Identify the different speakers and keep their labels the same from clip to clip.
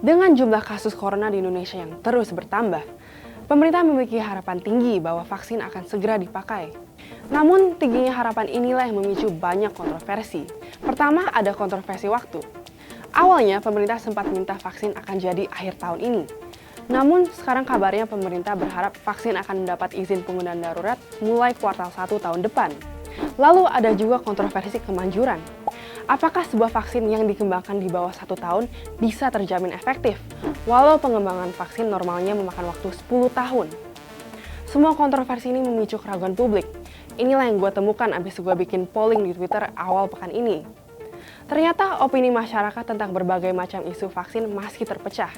Speaker 1: Dengan jumlah kasus corona di Indonesia yang terus bertambah, pemerintah memiliki harapan tinggi bahwa vaksin akan segera dipakai. Namun, tingginya harapan inilah yang memicu banyak kontroversi. Pertama, ada kontroversi waktu. Awalnya, pemerintah sempat minta vaksin akan jadi akhir tahun ini. Namun, sekarang kabarnya pemerintah berharap vaksin akan mendapat izin penggunaan darurat mulai kuartal 1 tahun depan. Lalu ada juga kontroversi kemanjuran. Apakah sebuah vaksin yang dikembangkan di bawah 1 tahun bisa terjamin efektif, walau pengembangan vaksin normalnya memakan waktu 10 tahun? Semua kontroversi ini memicu keraguan publik. Inilah yang gue temukan abis gue bikin polling di Twitter awal pekan ini. Ternyata opini masyarakat tentang berbagai macam isu vaksin masih terpecah.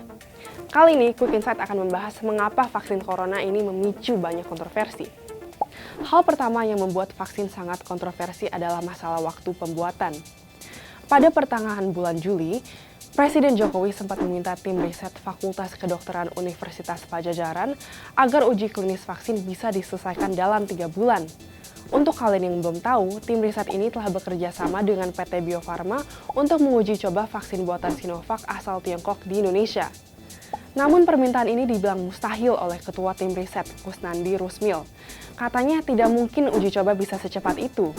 Speaker 1: Kali ini, Quick Insight akan membahas mengapa vaksin corona ini memicu banyak kontroversi. Hal pertama yang membuat vaksin sangat kontroversi adalah masalah waktu pembuatan. Pada pertengahan bulan Juli, Presiden Jokowi sempat meminta tim riset Fakultas Kedokteran Universitas Padjadjaran agar uji klinis vaksin bisa diselesaikan dalam 3 bulan. Untuk kalian yang belum tahu, tim riset ini telah bekerja sama dengan PT Bio Farma untuk menguji coba vaksin buatan Sinovac asal Tiongkok di Indonesia. Namun permintaan ini dibilang mustahil oleh Ketua Tim Riset, Kusnandi Rusmil. Katanya tidak mungkin uji coba bisa secepat itu.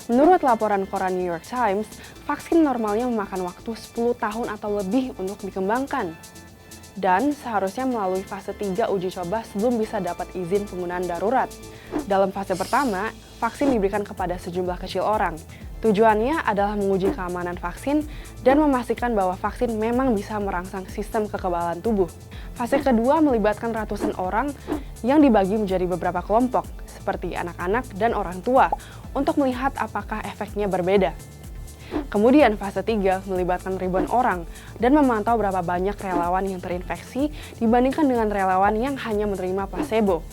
Speaker 1: Menurut laporan koran New York Times, vaksin normalnya memakan waktu 10 tahun atau lebih untuk dikembangkan. Dan seharusnya melalui fase 3 uji coba sebelum bisa dapat izin penggunaan darurat. Dalam fase pertama, vaksin diberikan kepada sejumlah kecil orang. Tujuannya adalah menguji keamanan vaksin dan memastikan bahwa vaksin memang bisa merangsang sistem kekebalan tubuh. Fase kedua melibatkan ratusan orang yang dibagi menjadi beberapa kelompok, seperti anak-anak dan orang tua, untuk melihat apakah efeknya berbeda. Kemudian fase 3 melibatkan ribuan orang dan memantau berapa banyak relawan yang terinfeksi dibandingkan dengan relawan yang hanya menerima placebo.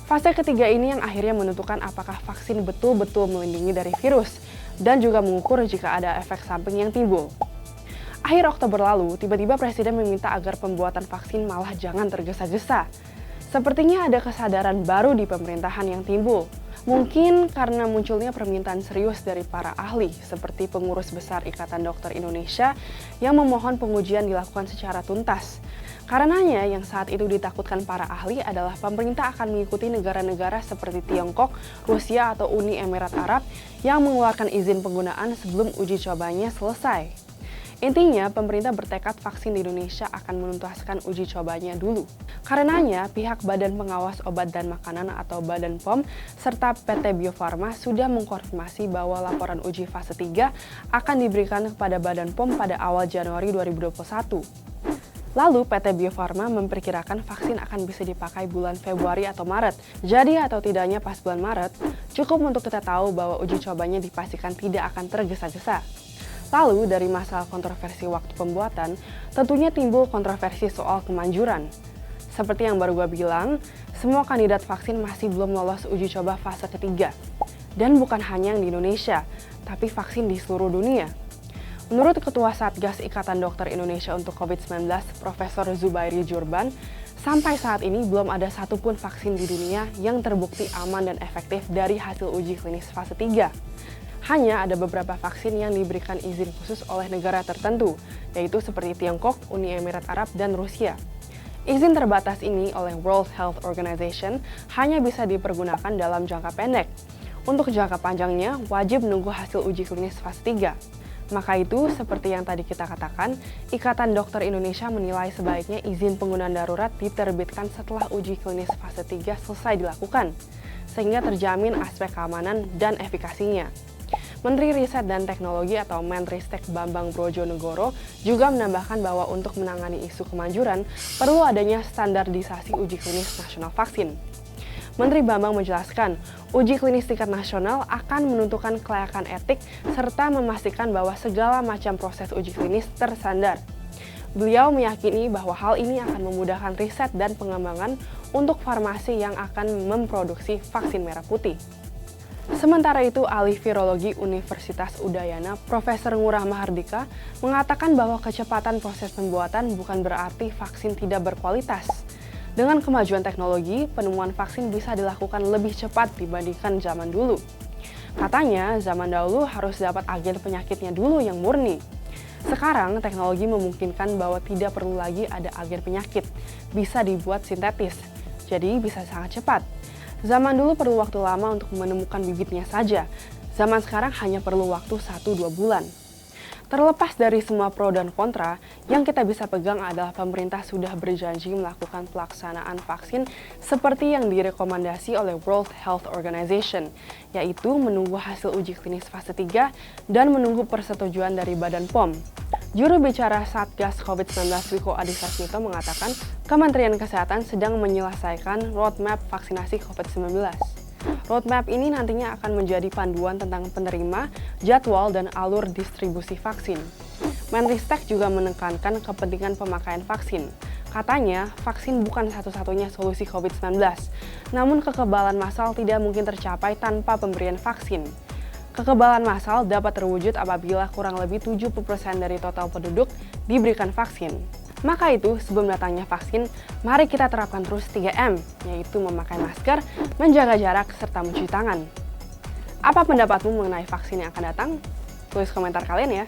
Speaker 1: Fase ketiga ini yang akhirnya menentukan apakah vaksin betul-betul melindungi dari virus dan juga mengukur jika ada efek samping yang timbul. Akhir Oktober lalu, tiba-tiba Presiden meminta agar pembuatan vaksin malah jangan tergesa-gesa. Sepertinya ada kesadaran baru di pemerintahan yang timbul. Mungkin karena munculnya permintaan serius dari para ahli, seperti pengurus besar Ikatan Dokter Indonesia yang memohon pengujian dilakukan secara tuntas. Karenanya yang saat itu ditakutkan para ahli adalah pemerintah akan mengikuti negara-negara seperti Tiongkok, Rusia, atau Uni Emirat Arab yang mengeluarkan izin penggunaan sebelum uji cobanya selesai. Intinya, pemerintah bertekad vaksin di Indonesia akan menuntaskan uji cobanya dulu. Karenanya, pihak Badan Pengawas Obat dan Makanan atau Badan POM serta PT Bio Farma sudah mengkonfirmasi bahwa laporan uji fase 3 akan diberikan kepada Badan POM pada awal Januari 2021. Lalu PT Bio Farma memperkirakan vaksin akan bisa dipakai bulan Februari atau Maret. Jadi atau tidaknya pas bulan Maret, cukup untuk kita tahu bahwa uji cobanya dipastikan tidak akan tergesa-gesa. Lalu dari masalah kontroversi waktu pembuatan, tentunya timbul kontroversi soal kemanjuran. Seperti yang baru gue bilang, semua kandidat vaksin masih belum lolos uji coba fase ketiga. Dan bukan hanya yang di Indonesia, tapi vaksin di seluruh dunia. Menurut Ketua Satgas Ikatan Dokter Indonesia untuk COVID-19, Profesor Zubairi Jurban, sampai saat ini belum ada satupun vaksin di dunia yang terbukti aman dan efektif dari hasil uji klinis fase 3. Hanya ada beberapa vaksin yang diberikan izin khusus oleh negara tertentu, yaitu seperti Tiongkok, Uni Emirat Arab, dan Rusia. Izin terbatas ini oleh World Health Organization hanya bisa dipergunakan dalam jangka pendek. Untuk jangka panjangnya, wajib menunggu hasil uji klinis fase 3. Maka itu, seperti yang tadi kita katakan, Ikatan Dokter Indonesia menilai sebaiknya izin penggunaan darurat diterbitkan setelah uji klinis fase 3 selesai dilakukan, sehingga terjamin aspek keamanan dan efikasinya. Menteri Riset dan Teknologi atau Menristek Bambang Brojonegoro juga menambahkan bahwa untuk menangani isu kemanjuran, perlu adanya standarisasi uji klinis nasional vaksin. Menteri Bambang menjelaskan, uji klinis tingkat nasional akan menentukan kelayakan etik serta memastikan bahwa segala macam proses uji klinis terstandar. Beliau meyakini bahwa hal ini akan memudahkan riset dan pengembangan untuk farmasi yang akan memproduksi vaksin merah putih. Sementara itu, ahli virologi Universitas Udayana, Profesor Ngurah Mahardika, mengatakan bahwa kecepatan proses pembuatan bukan berarti vaksin tidak berkualitas. Dengan kemajuan teknologi, penemuan vaksin bisa dilakukan lebih cepat dibandingkan zaman dulu. Katanya, zaman dahulu harus dapat agen penyakitnya dulu yang murni. Sekarang, teknologi memungkinkan bahwa tidak perlu lagi ada agen penyakit, bisa dibuat sintetis, jadi bisa sangat cepat. Zaman dulu perlu waktu lama untuk menemukan bibitnya saja, zaman sekarang hanya perlu waktu 1-2 bulan. Terlepas dari semua pro dan kontra, yang kita bisa pegang adalah pemerintah sudah berjanji melakukan pelaksanaan vaksin seperti yang direkomendasi oleh World Health Organization, yaitu menunggu hasil uji klinis fase 3 dan menunggu persetujuan dari Badan POM. Juru bicara Satgas COVID-19 Wiko Adhisa Smito mengatakan Kementerian Kesehatan sedang menyelesaikan roadmap vaksinasi COVID-19. Roadmap ini nantinya akan menjadi panduan tentang penerima, jadwal, dan alur distribusi vaksin. Menristek juga menekankan kepentingan pemakaian vaksin. Katanya, vaksin bukan satu-satunya solusi COVID-19, namun kekebalan massal tidak mungkin tercapai tanpa pemberian vaksin. Kekebalan massal dapat terwujud apabila kurang lebih 70% dari total penduduk diberikan vaksin. Maka itu, sebelum datangnya vaksin, mari kita terapkan terus 3M, yaitu memakai masker, menjaga jarak, serta mencuci tangan. Apa pendapatmu mengenai vaksin yang akan datang? Tulis komentar kalian ya.